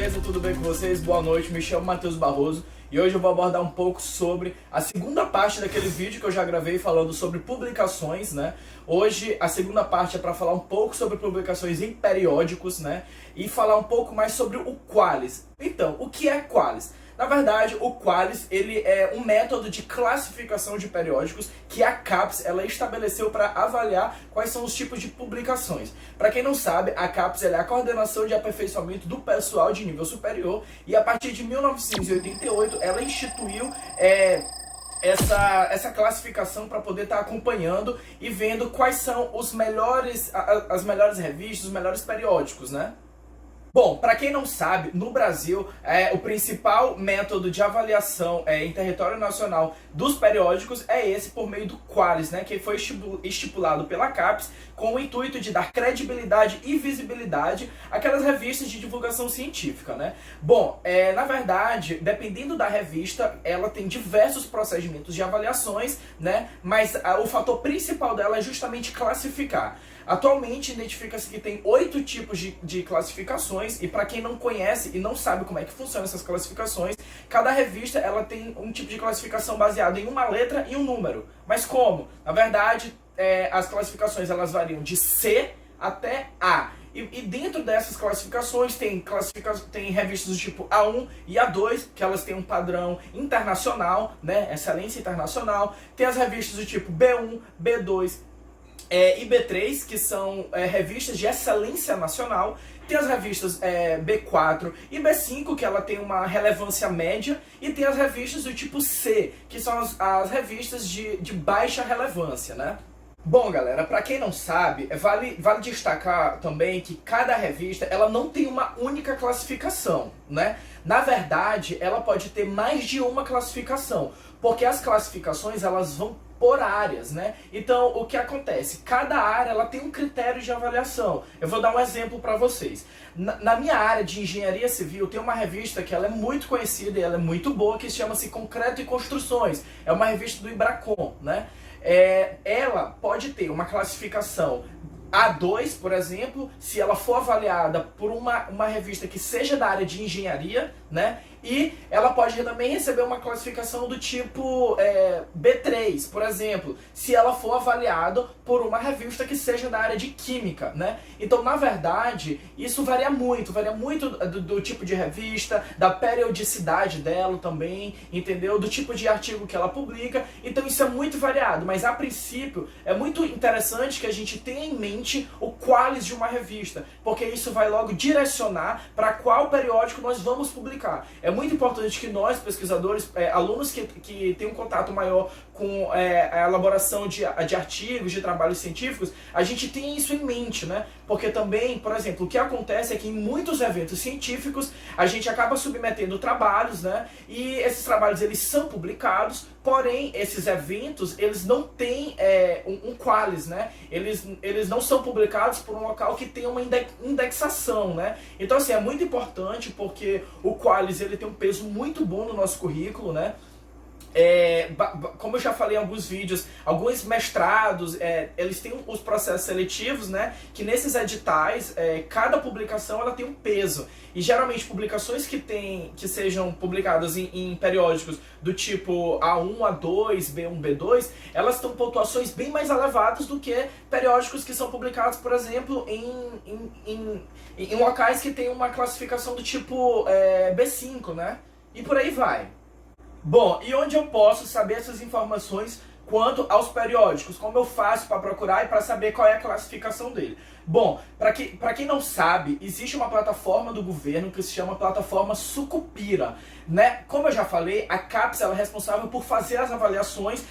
beleza? Tudo bem com vocês? Boa noite, me chamo Matheus Barroso e hoje eu vou abordar um pouco sobre a segunda parte daquele vídeo que eu já gravei falando sobre publicações, né? Hoje a segunda parte é para falar um pouco sobre publicações em periódicos, né? E falar um pouco mais sobre o Qualis. Então, o que é Qualis? Na verdade, o Qualis ele é um método de classificação de periódicos que a CAPES ela estabeleceu para avaliar quais são os tipos de publicações. Para quem não sabe, a CAPES ela é a Coordenação de Aperfeiçoamento do Pessoal de Nível Superior e a partir de 1988 ela instituiu essa classificação para poder estar acompanhando e vendo quais são os as melhores revistas, os melhores periódicos, né? Bom, para quem não sabe, no Brasil, o principal método de avaliação em território nacional dos periódicos é esse por meio do Qualis, né, que foi estipulado pela CAPES com o intuito de dar credibilidade e visibilidade àquelas revistas de divulgação científica, né? Bom, na verdade, dependendo da revista, ela tem diversos procedimentos de avaliações, né, mas o fator principal dela é justamente classificar. Atualmente, identifica-se que tem 8 tipos de classificações e para quem não conhece e não sabe como é que funcionam essas classificações, cada revista ela tem um tipo de classificação baseado em uma letra e um número. Mas como? Na verdade, as classificações elas variam de C até A. E dentro dessas classificações tem revistas do tipo A1 e A2, que elas têm um padrão internacional, né, excelência internacional. Tem as revistas do tipo B1, B2, e B3, que são revistas de excelência nacional. Tem as revistas B4 e B5, que ela tem uma relevância média. E tem as revistas do tipo C, que são as revistas de baixa relevância, né? Bom, galera, para quem não sabe, vale destacar também que cada revista ela não tem uma única classificação, né? Na verdade, ela pode ter mais de uma classificação, porque as classificações elas vão por áreas, né? Então, o que acontece? Cada área ela tem um critério de avaliação. Eu vou dar um exemplo para vocês. Na minha área de engenharia civil, tem uma revista que ela é muito conhecida e ela é muito boa, que chama-se Concreto e Construções. É uma revista do Ibracon, né? Ela pode ter uma classificação A2, por exemplo, se ela for avaliada por uma revista que seja da área de engenharia, né? E ela pode também receber uma classificação do tipo B3, por exemplo, se ela for avaliada por uma revista que seja da área de química, né? Então, na verdade, isso varia muito do tipo de revista, da periodicidade dela também, entendeu? Do tipo de artigo que ela publica, então isso é muito variado, mas a princípio é muito interessante que a gente tenha em mente o Qualis de uma revista, porque isso vai logo direcionar para qual periódico nós vamos publicar. É muito importante que nós, pesquisadores, alunos que têm um contato maior com a elaboração de artigos, de trabalhos científicos, a gente tenha isso em mente, né? Porque também, por exemplo, o que acontece é que em muitos eventos científicos a gente acaba submetendo trabalhos, né? E esses trabalhos eles são publicados, porém esses eventos eles não têm um Qualis, né? Eles não são publicados por um local que tem uma indexação, né? Então assim, é muito importante porque o Qualis ele tem um peso muito bom no nosso currículo, né? Como eu já falei em alguns vídeos, alguns mestrados, eles têm os processos seletivos, né? Que nesses editais, cada publicação ela tem um peso. E geralmente publicações que sejam publicadas em periódicos do tipo A1, A2, B1, B2, elas têm pontuações bem mais elevadas do que periódicos que são publicados, por exemplo, em locais que tem uma classificação do tipo B5, né? E por aí vai. Bom, e onde eu posso saber essas informações quanto aos periódicos? Como eu faço para procurar e para saber qual é a classificação dele? Bom, para quem não sabe, existe uma plataforma do governo que se chama plataforma Sucupira, né? Como eu já falei, a CAPES ela é responsável por fazer as avaliações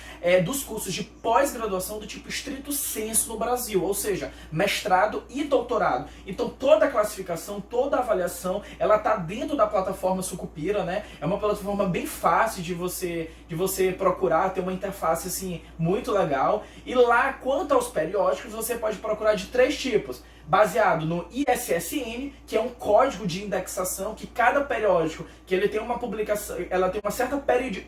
dos cursos de pós-graduação do tipo estrito sensu no Brasil, ou seja, mestrado e doutorado. Então toda a classificação, toda a avaliação, ela está dentro da plataforma Sucupira, né? É uma plataforma bem fácil de você procurar, ter uma interface assim assim, muito legal. E lá, quanto aos periódicos, você pode procurar de 3 tipos. Baseado no ISSN, que é um código de indexação, que cada periódico, que ele tem uma publicação, ela tem uma certa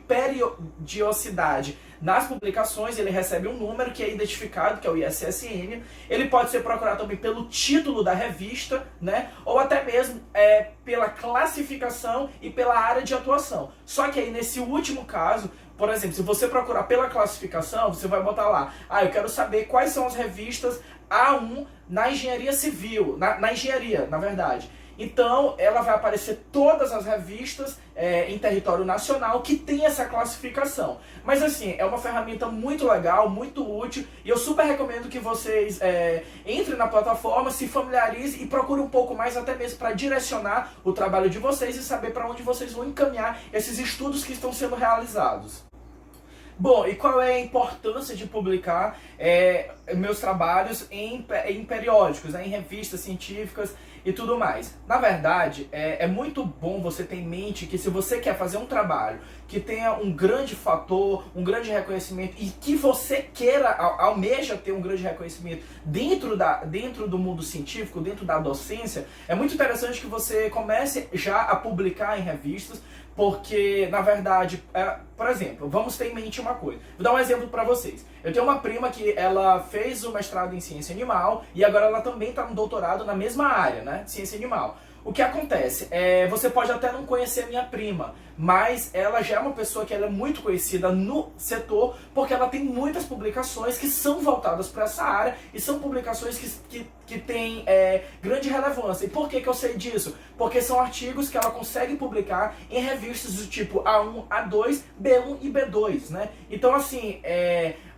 periodicidade nas publicações, ele recebe um número que é identificado, que é o ISSN. Ele pode ser procurado também pelo título da revista, né? Ou até mesmo pela classificação e pela área de atuação. Só que aí, nesse último caso, por exemplo, se você procurar pela classificação, você vai botar lá, eu quero saber quais são as revistas A1 na engenharia civil, na engenharia, na verdade. Então, ela vai aparecer todas as revistas em território nacional que tem essa classificação. Mas assim, é uma ferramenta muito legal, muito útil, e eu super recomendo que vocês entrem na plataforma, se familiarizem e procurem um pouco mais, até mesmo para direcionar o trabalho de vocês e saber para onde vocês vão encaminhar esses estudos que estão sendo realizados. Bom, e qual é a importância de publicar meus trabalhos em periódicos, em revistas científicas e tudo mais? Na verdade, é muito bom você ter em mente que se você quer fazer um trabalho que tenha um grande fator, um grande reconhecimento, e que você queira, almeja ter um grande reconhecimento dentro do mundo científico, dentro da docência, é muito interessante que você comece já a publicar em revistas, porque, na verdade, por exemplo, vamos ter em mente uma coisa. Vou dar um exemplo para vocês. Eu tenho uma prima que ela fez o mestrado em ciência animal e agora ela também está no doutorado na mesma área, né, ciência animal. O que acontece? Você pode até não conhecer minha prima, mas ela já é uma pessoa que ela é muito conhecida no setor, porque ela tem muitas publicações que são voltadas para essa área e são publicações que têm grande relevância. E por que eu sei disso? Porque são artigos que ela consegue publicar em revistas do tipo A1, A2, B1 e B2, né? Então, assim,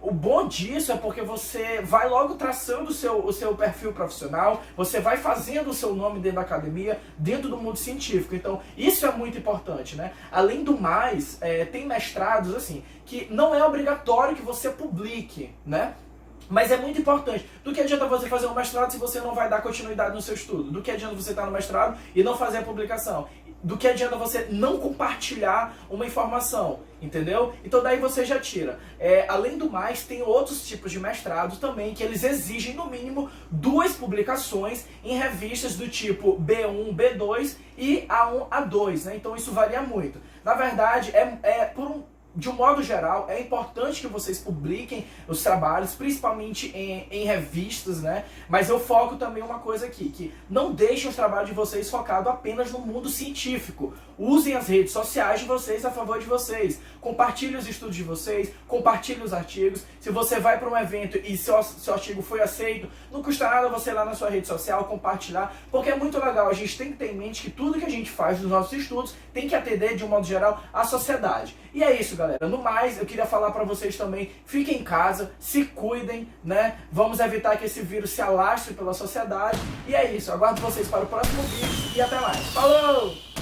o bom disso é porque você vai logo traçando o seu perfil profissional, você vai fazendo o seu nome dentro da academia, dentro do mundo científico. Então, isso é muito importante, né? Além do mais, tem mestrados, assim, que não é obrigatório que você publique, né? Mas é muito importante. Do que adianta você fazer um mestrado se você não vai dar continuidade no seu estudo? Do que adianta você estar no mestrado e não fazer a publicação? Do que adianta você não compartilhar uma informação? Entendeu? Então daí você já tira. Além do mais, tem outros tipos de mestrado também que eles exigem no mínimo 2 publicações em revistas do tipo B1, B2 e A1, A2, né? Então isso varia muito. Na verdade, de um modo geral, é importante que vocês publiquem os trabalhos, principalmente em revistas, né? Mas eu foco também uma coisa aqui, que não deixem os trabalhos de vocês focados apenas no mundo científico. Usem as redes sociais de vocês a favor de vocês. Compartilhem os estudos de vocês, compartilhem os artigos. Se você vai para um evento e seu artigo foi aceito, não custa nada você ir lá na sua rede social compartilhar, porque é muito legal. A gente tem que ter em mente que tudo que a gente faz nos nossos estudos tem que atender, de um modo geral, à sociedade. E é isso, galera. No mais, eu queria falar para vocês também, fiquem em casa, se cuidem, né? Vamos evitar que esse vírus se alastre pela sociedade. E é isso, aguardo vocês para o próximo vídeo e até mais. Falou!